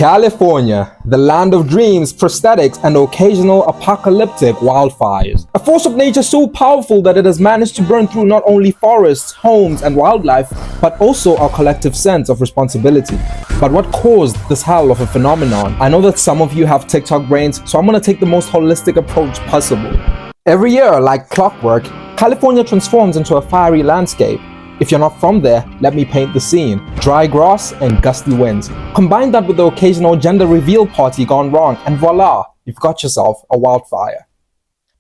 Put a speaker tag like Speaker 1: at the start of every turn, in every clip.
Speaker 1: California, the land of dreams, prosthetics, and occasional apocalyptic wildfires. A force of nature so powerful that it has managed to burn through not only forests, homes, and wildlife, but also our collective sense of responsibility. But what caused this hell of a phenomenon? I know that some of you have TikTok brains, so I'm gonna take the most holistic approach possible. Every year, like clockwork, California transforms into a fiery landscape. If you're not from there, let me paint the scene. Dry grass and gusty winds. Combine that with the occasional gender reveal party gone wrong, and voila, you've got yourself a wildfire.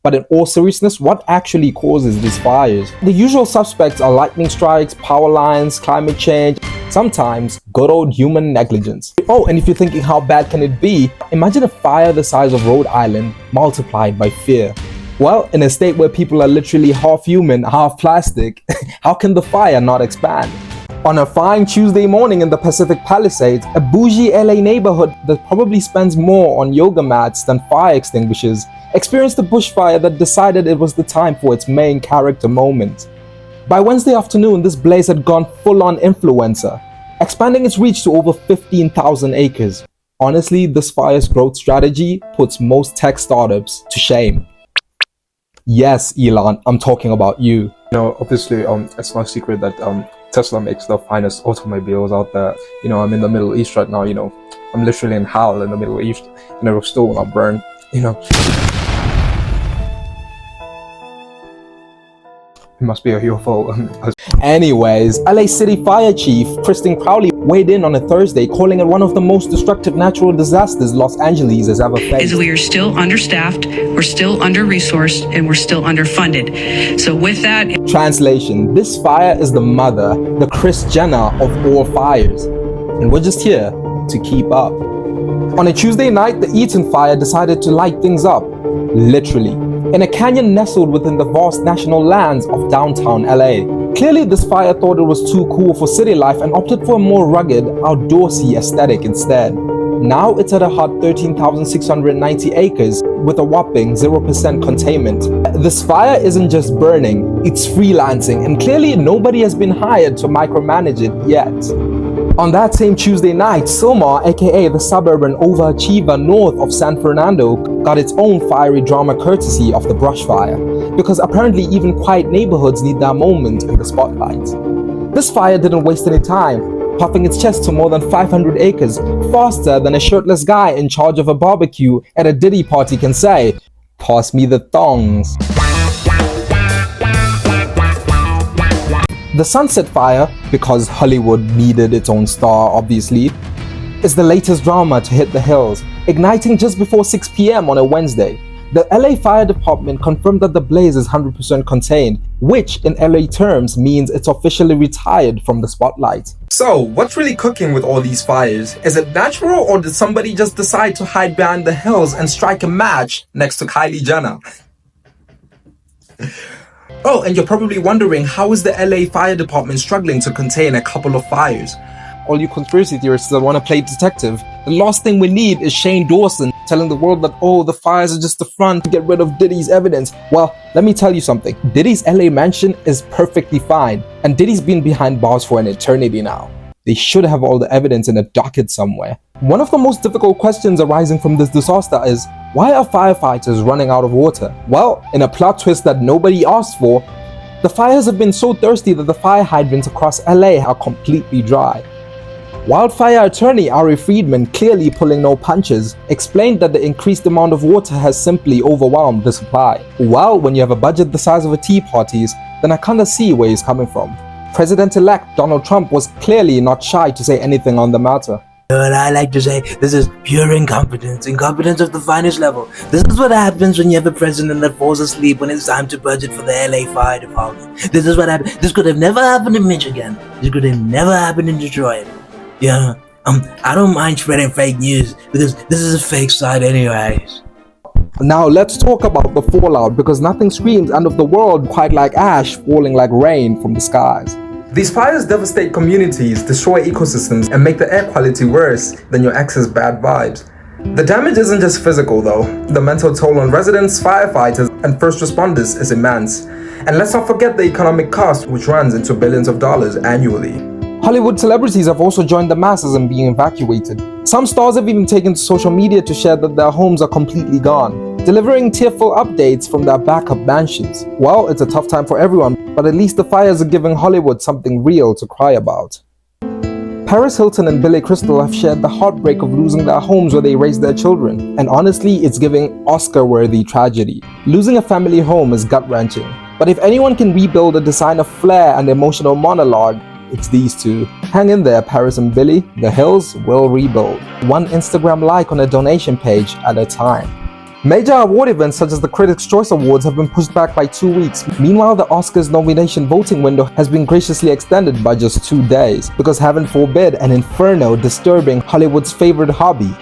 Speaker 1: But in all seriousness, what actually causes these fires? The usual suspects are lightning strikes, power lines, climate change, sometimes good old human negligence. Oh, and if you're thinking how bad can it be, imagine a fire the size of Rhode Island multiplied by fear. Well, in a state where people are literally half human, half plastic, how can the fire not expand? On a fine Tuesday morning in the Pacific Palisades, a bougie LA neighborhood that probably spends more on yoga mats than fire extinguishers experienced a bushfire that decided it was the time for its main character moment. By Wednesday afternoon, this blaze had gone full-on influencer, expanding its reach to over 15,000 acres. Honestly, this fire's growth strategy puts most tech startups to shame. Yes, Elon, I'm talking about you.
Speaker 2: Obviously, it's no secret that Tesla makes the finest automobiles out there. I'm in the Middle East right now. I'm literally in hell in the Middle East, and it will still not burn. It must be a UFO.
Speaker 1: Anyways, LA City Fire Chief Kristen Crowley weighed in on a Thursday, calling it one of the most destructive natural disasters Los Angeles has ever faced.
Speaker 3: We are still understaffed, we're still under-resourced, and we're still underfunded. So with that...
Speaker 1: Translation: this fire is the mother, the Kris Jenner of all fires. And we're just here to keep up. On a Tuesday night, the Eaton fire decided to light things up. Literally. In a canyon nestled within the vast national lands of downtown LA. Clearly, this fire thought it was too cool for city life and opted for a more rugged, outdoorsy aesthetic instead. Now it's at a hot 13,690 acres with a whopping 0% containment. This fire isn't just burning, it's freelancing, and clearly nobody has been hired to micromanage it yet. On that same Tuesday night, Sylmar, aka the suburban overachiever north of San Fernando, got its own fiery drama courtesy of the brush fire, because apparently even quiet neighborhoods need their moment in the spotlight. This fire didn't waste any time, puffing its chest to more than 500 acres, faster than a shirtless guy in charge of a barbecue at a Diddy party can say, "Pass me the thongs." The Sunset Fire, because Hollywood needed its own star obviously, is the latest drama to hit the hills, igniting just before 6 p.m. on a Wednesday. The LA Fire Department confirmed that the blaze is 100% contained, which in LA terms means it's officially retired from the spotlight. So, what's really cooking with all these fires? Is it natural, or did somebody just decide to hide behind the hills and strike a match next to Kylie Jenner? Oh, and you're probably wondering, how is the LA Fire Department struggling to contain a couple of fires? All you conspiracy theorists that want to play detective, the last thing we need is Shane Dawson telling the world that, oh, the fires are just a front to get rid of Diddy's evidence. Well, let me tell you something. Diddy's LA mansion is perfectly fine, and Diddy's been behind bars for an eternity now. They should have all the evidence in a docket somewhere. One of the most difficult questions arising from this disaster is, why are firefighters running out of water? Well, in a plot twist that nobody asked for, the fires have been so thirsty that the fire hydrants across LA are completely dry. Wildfire attorney Ari Friedman, clearly pulling no punches, explained that the increased amount of water has simply overwhelmed the supply. Well, when you have a budget the size of a tea party's, then I kinda see where he's coming from. President-elect Donald Trump was clearly not shy to say anything on the matter.
Speaker 4: What I like to say, this is pure incompetence of the finest level. This is what happens when you have a president that falls asleep when it's time to budget for the LA Fire Department. This is what happened. This could have never happened in Michigan. This could have never happened in Detroit. Yeah, I don't mind spreading fake news because this is a fake site anyways.
Speaker 1: Now let's talk about the fallout, because nothing screams end of the world quite like ash falling like rain from the skies. These fires devastate communities, destroy ecosystems, and make the air quality worse than your ex's bad vibes. The damage isn't just physical though. The mental toll on residents, firefighters, and first responders is immense. And let's not forget the economic cost, which runs into billions of dollars annually. Hollywood celebrities have also joined the masses in being evacuated. Some stars have even taken to social media to share that their homes are completely gone, delivering tearful updates from their backup mansions. Well, it's a tough time for everyone, but at least the fires are giving Hollywood something real to cry about. Paris Hilton and Billy Crystal have shared the heartbreak of losing their homes where they raised their children, and honestly, it's giving Oscar-worthy tragedy. Losing a family home is gut-wrenching, but if anyone can rebuild a design of flair and emotional monologue, it's these two. Hang in there, Paris and Billy. The hills will rebuild. One Instagram like on a donation page at a time. Major award events such as the Critics' Choice Awards have been pushed back by 2 weeks. Meanwhile, the Oscars nomination voting window has been graciously extended by just 2 days, because heaven forbid an inferno disturbing Hollywood's favorite hobby,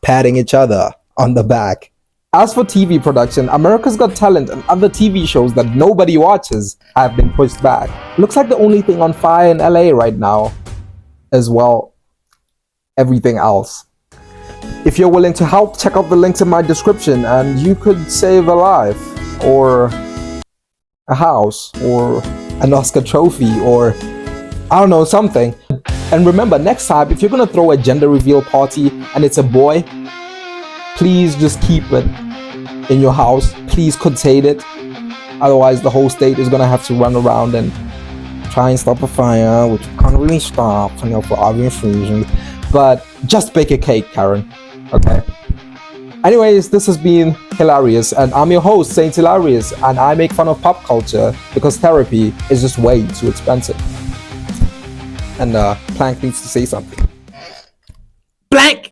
Speaker 1: patting each other on the back. As for TV production, America's Got Talent and other TV shows that nobody watches have been pushed back. Looks like the only thing on fire in LA right now is, well, everything else. If you're willing to help, check out the links in my description and you could save a life, or a house, or an Oscar trophy, or I don't know, something. And remember, next time, if you're gonna throw a gender reveal party and it's a boy, please just keep it in your house. Please contain it. Otherwise, the whole state is gonna have to run around and try and stop a fire, which we can't really stop, for obvious reasons. But just bake a cake, Karen. Okay. Anyways, this has been Hillary-ous, and I'm your host, Saint Hillary-ous, and I make fun of pop culture because therapy is just way too expensive. And Plank needs to say something.
Speaker 4: Blank!